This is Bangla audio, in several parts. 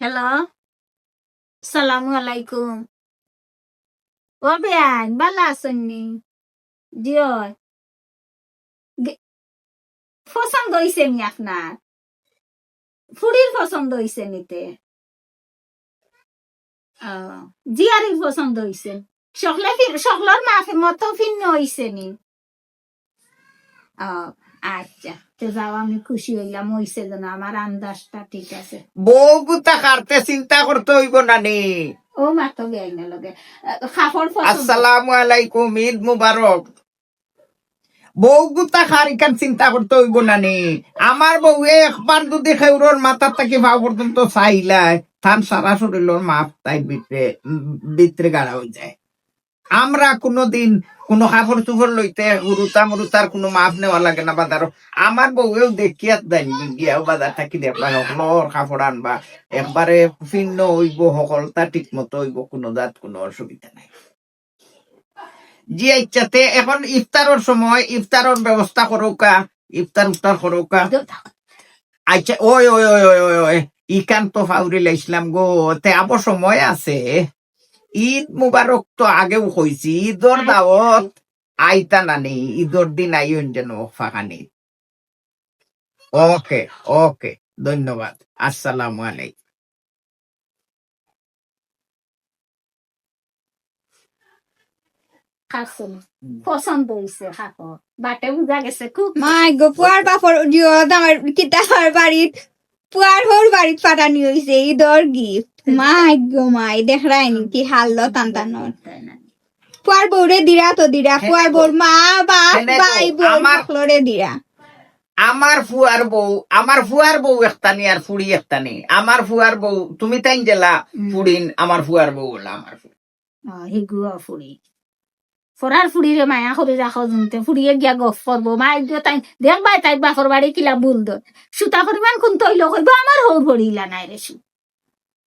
হ্যালো, সালামু আলাইকুম। ও বেআইন ভালো আছেননি? জি ওই পছন্দ হইছে নি আপনার? ফুড়ির পছন্দ হইছে নিতে? জিয়ারির পছন্দ হইছে? সকলের মাফে মতো ভিন্ন হইছে নি? আচ্ছা, তো যাও, আমি খুশি হইলাম হইছে যেন, আমার আন্দাজটা ঠিক আছে। বউ গুতা কাটতে চিন্তা করতে হইব না নে। ও মাতো বেআইন লগে কাপড় পছন্দ। আসসালামু আলাইকুম, ঈদ মুবারক। বউ গুতা খারিকান চিন্তা করতে হইব না নে। আমার বউ একবার যদি খেউরর মাথার থেকে ভাব পর্যন্ত চাইলাই তার সারা শরীরের মাপ তাই ভিতরে গাড়া হয়ে যায়। আমরা কোনোদিন কোনো কাপড় চুপড় লইতে মুরুতার কোনো মাপ নেওয়া লাগে না বাজারও। আমার বউয়েও দেখিয়া দেন গিয়াও বাজার থাকি দেখবা সকলের কাপড় আনবা একবারে ভিন্ন হইব, সকলটা ঠিক মতো হইব, কোনো জাত কোনো অসুবিধা নাই। জি ইচ্ছাতে এখন ইফতারের সময় ইফতারের ব্যবস্থা করোকা, ইফতার করোকা। আচ্ছা, ওই ওই ওই ওই ওই ওই ইকান তো ফাউরিল ইসলাম গো, তে আবার সময় আছে। ঈদ মুবারক তো আগেও কইছি, ঈদর দাওয়াত আইতা নানি, ঈদর দিন আইন যেন ফাঁকানি। ওকে ওকে, ধন্যবাদ, আসসালামু আলাইকুম। খাসুন পছন্দ হইছে কাপড়, বাটে বুঝা গেছে খুব। মাই গো পুয়ার বাপর দিও আমার কিতার বাড়িত পুয়ার হোর বাড়িত পাঠানি হইছে ঈদর গিফট। মাই গো মাই দেখ রাইনি কি হাল্লো টানটানোর পুয়ার বউরে দিরা তো দিরা পুয়ার বউর মা বাপ ভাই বোন সকলরে দিরা। আমার ফুয়ার বউ একটানি আর ফুড়ি একটানি। আমার ফুয়ার বউ তুমি তাই জেলা ফুড়িন, আমার ফুয়ার বউ হলো আমার ফুড়ি। হিগুয়া ফুড়ি ফরার ফুড়িরে মায়া করে রাখো জুনতে ফুড়িয়ে গিয়া গফ করবো মা তাই দেখবাই তাই বাপর বাড়ি কিলা বুল দর সুতা পরিমাণ কোন তৈল কইব আমার হৌর ভরিলা নাই রে সু,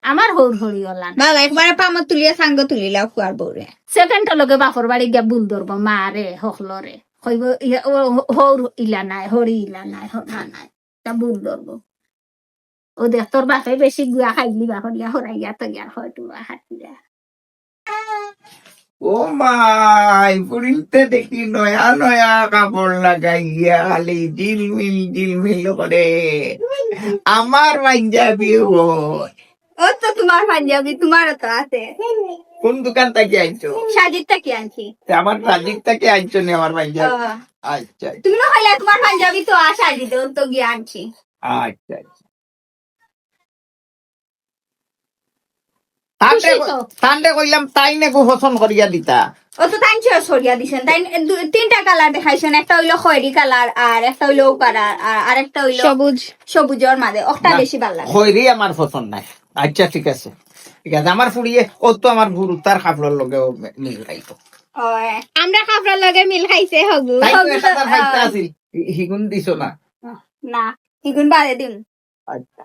আমার হৌর ভরি হলা না। বাবা একবারে পামত তুলিয়া সাঙ্গ তুলিলা পুয়ার বউরে। সেকেন্ডের লগে বাপর বাড়ি গিয়া বুল ধরবো মা রে হকলরে কইব হৌর ইলা নাই, হরি ইলা নাই, হরা নাই, তা বুল ধরবো। ও দেখ তোর বাপে বেশি গুয়া খাইলি বাপর গিয়া হরাইয়া তো গিয়া হয়তো হাতিয়া। ও মাই পুরিতে দেখি নয়া নয়া কাপড় লাগাইয়া খালি ঝিলমিল করে আমার পাঞ্জাবি। ও তো তোমার পাঞ্জাবি তোমারও তো আছে। কোন দোকান থেকে আনছো? সাজিদ থেকে আনছি। আমার সাজিক থেকে আনছো নি আমার পাঞ্জাবি? আচ্ছা তুমি না খাইলা তোমার পাঞ্জাবি তো সাজিদ তো গিয়ে আনছি। আচ্ছা তান্ডে কইলাম তাই নাকো পছন্দ করিয়া দিতা। ও তো তাই সরিয়া দিছেন তাই তিনটা কালার দেখাইছেন, একটা হইলো খয়েরি কালার আর একটা হইলো কালার আর একটা হইলো সবুজের মাঝে ওটা বেশি ভালো লাগে। খয়েরি আমার পছন্দ নাই। আচ্ছা ঠিক আছে আমার ফুড়িয়ে ও তো আমার গুরু তার কাপড়ের লগে মিল খাইতো। আমরা কাপড়ের লগে মিল খাইছে হগু হিগুন দিছো না? না হিগুন বাদে দিন। আচ্ছা